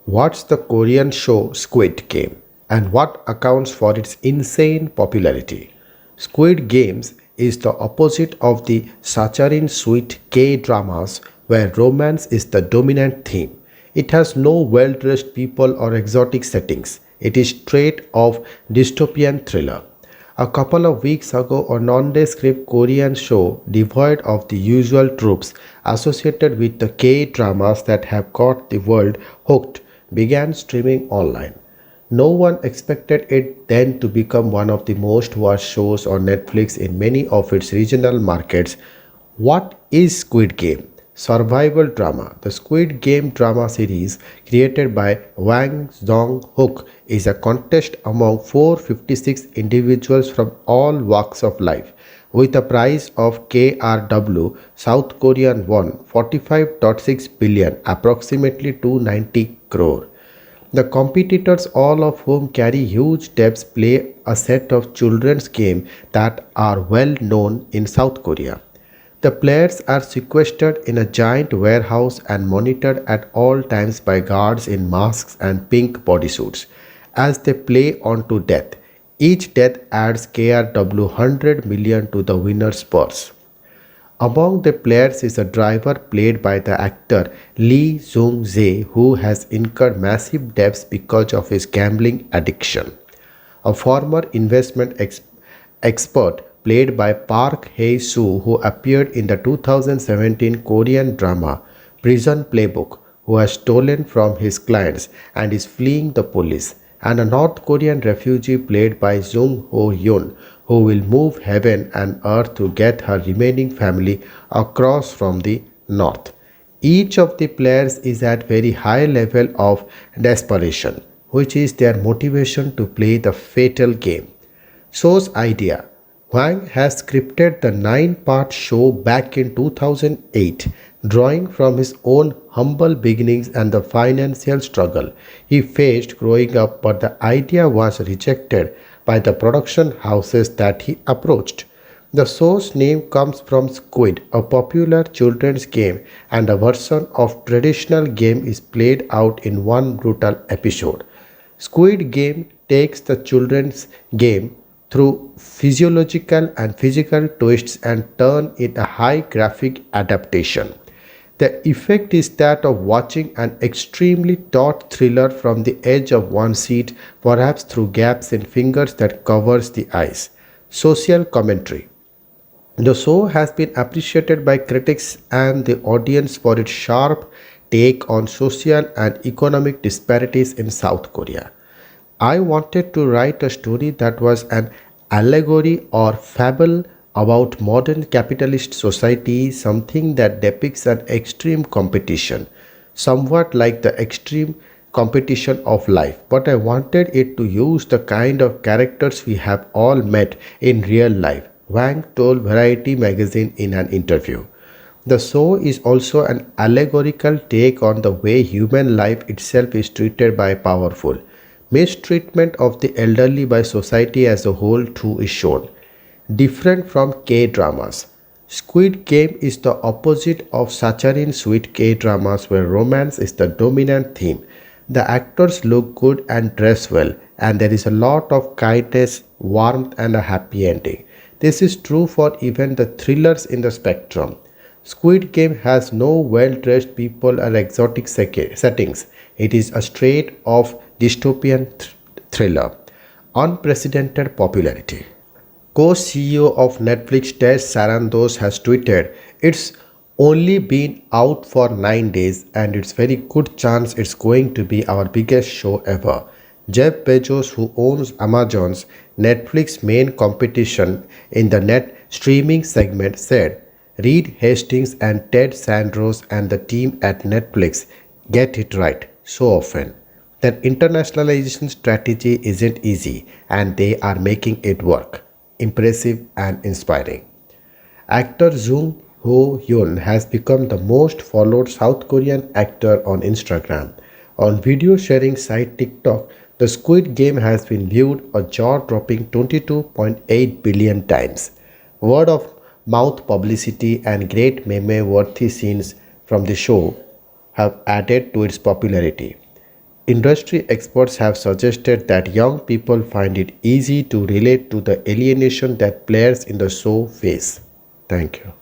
What's the Korean show Squid Game and what accounts for its insane popularity? Squid Games is the opposite of the saccharine sweet K dramas where romance is the dominant theme. It has no well dressed people or exotic settings. It is straight of dystopian thriller. A couple of weeks ago, a nondescript Korean show devoid of the usual tropes associated with the K dramas that have got the world hooked began streaming online. No one expected it then to become one of the most watched shows on Netflix in many of its regional markets. What is Squid Game? Survival drama. The Squid Game drama series created by Wang Zhong-hook is a contest among 456 individuals from all walks of life. With a prize of KRW, South Korean won 45.6 billion, approximately 290 crore. The competitors, all of whom carry huge debts, play a set of children's games that are well known in South Korea. The players are sequestered in a giant warehouse and monitored at all times by guards in masks and pink bodysuits. As they play on to death, each death adds KRW 100 million to the winner's purse. Among the players is a driver played by the actor Lee Jung-jae who has incurred massive debts because of his gambling addiction. A former expert played by Park Hae-soo who appeared in the 2017 Korean drama Prison Playbook, who has stolen from his clients and is fleeing the police, and a North Korean refugee played by Jung Ho-hyun who will move heaven and earth to get her remaining family across from the north. Each of the players is at very high level of desperation, which is their motivation to play the fatal game. Sos Idea. Hwang has scripted the 9-part show back in 2008, drawing from his own humble beginnings and the financial struggle he faced growing up, but the idea was rejected by the production houses that he approached. The show's name comes from Squid, a popular children's game, and a version of traditional game is played out in one brutal episode. Squid Game takes the children's game through physiological and physical twists and turn it a high graphic adaptation. The effect is that of watching an extremely taut thriller from the edge of one seat, perhaps through gaps in fingers that covers the eyes. Social commentary. The show has been appreciated by critics and the audience for its sharp take on social and economic disparities in South Korea. I wanted to write a story that was an allegory or fable about modern capitalist society, something that depicts an extreme competition, somewhat like the extreme competition of life. But I wanted it to use the kind of characters we have all met in real life, Wang told Variety magazine in an interview. The show is also an allegorical take on the way human life itself is treated by powerful. Mistreatment of the elderly by society as a whole too is shown. Different from K-dramas. Squid Game is the opposite of saccharine sweet K-dramas where romance is the dominant theme. The actors look good and dress well, and there is a lot of kindness, warmth, and a happy ending. This is true for even the thrillers in the spectrum. Squid Game has no well-dressed people or exotic settings. It is a straight off dystopian thriller. Unprecedented popularity. Co-CEO of Netflix Ted Sarandos has tweeted, "It's only been out for 9 days and it's very good chance it's going to be our biggest show ever." Jeff Bezos, who owns Amazon's Netflix main competition in the net streaming segment, said, "Reed Hastings and Ted Sarandos and the team at Netflix get it right so often. That internationalization strategy isn't easy and they are making it work. Impressive and inspiring." Actor Jung Ho-hyun has become the most followed South Korean actor on Instagram. On video sharing site TikTok, the Squid Game has been viewed a jaw-dropping 22.8 billion times. Word of mouth publicity and great meme-worthy scenes from the show have added to its popularity. Industry experts have suggested that young people find it easy to relate to the alienation that players in the show face. Thank you.